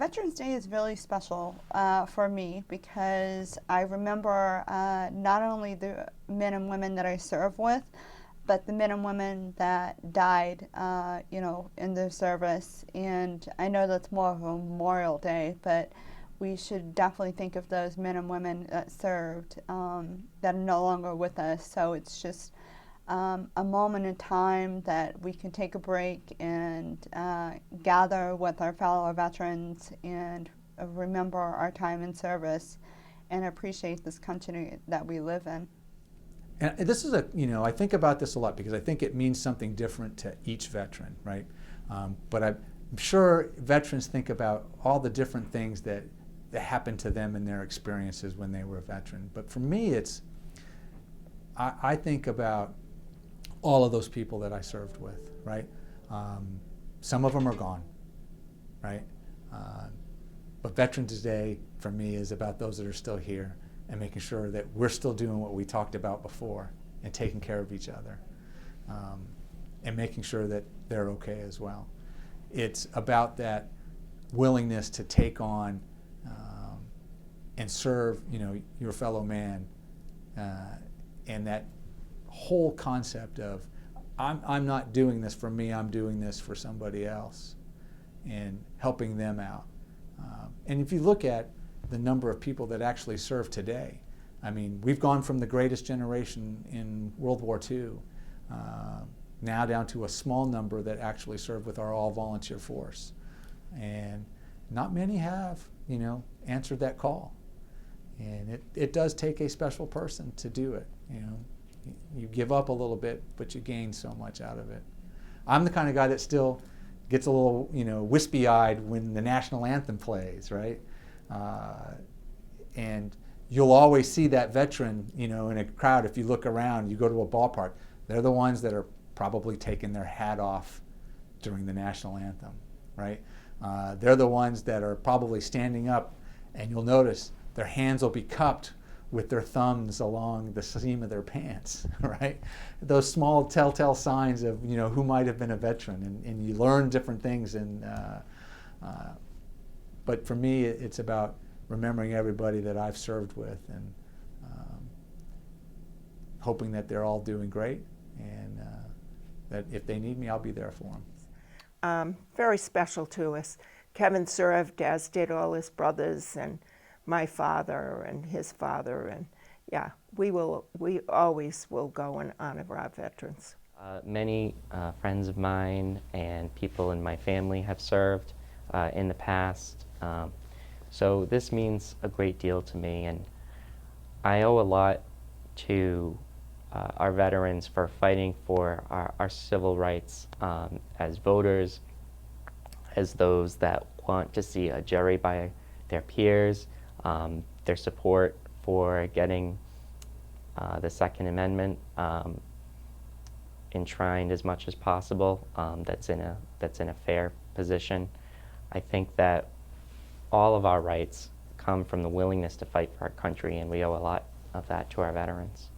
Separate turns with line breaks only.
Veterans Day is really special for me because I remember not only the men and women that I serve with, but the men and women that died, in their service. And I know that's more of a Memorial Day, but we should definitely think of those men and women that served that are no longer with us. So it's just a moment in time that we can take a break and gather with our fellow veterans and remember our time in service and appreciate this country that we live in.
And this is I think about this a lot because I think it means something different to each veteran, right? But I'm sure veterans think about all the different things that happened to them in their experiences when they were a veteran. But for me, I think about all of those people that I served with, right? Some of them are gone, right? But Veterans Day for me is about those that are still here and making sure that we're still doing what we talked about before and taking care of each other and making sure that they're okay as well. It's about that willingness to take on and serve, your fellow man, and that whole concept of I'm not doing this for me, I'm doing this for somebody else, and helping them out. And if you look at the number of people that actually serve today, I mean, we've gone from the greatest generation in World War II now down to a small number that actually serve with our all-volunteer force. And not many have, answered that call. And it does take a special person to do it, You give up a little bit, but you gain so much out of it. I'm the kind of guy that still gets a little, wispy-eyed when the national anthem plays, right? And you'll always see that veteran, in a crowd. If you look around, you go to a ballpark, they're the ones that are probably taking their hat off during the national anthem, right? They're the ones that are probably standing up, and you'll notice their hands will be cupped with their thumbs along the seam of their pants, right? Those small telltale signs of, who might have been a veteran, and you learn different things. But for me, it's about remembering everybody that I've served with and hoping that they're all doing great, and that if they need me, I'll be there for them.
Very special to us. Kevin served, as did all his brothers and my father and his father, and yeah, we always will go and honor our veterans.
Many friends of mine and people in my family have served in the past, so this means a great deal to me, and I owe a lot to our veterans for fighting for our civil rights as voters, as those that want to see a jury by their peers, their support for getting the Second Amendment enshrined as much as possible. That's in a fair position. I think that all of our rights come from the willingness to fight for our country, and we owe a lot of that to our veterans.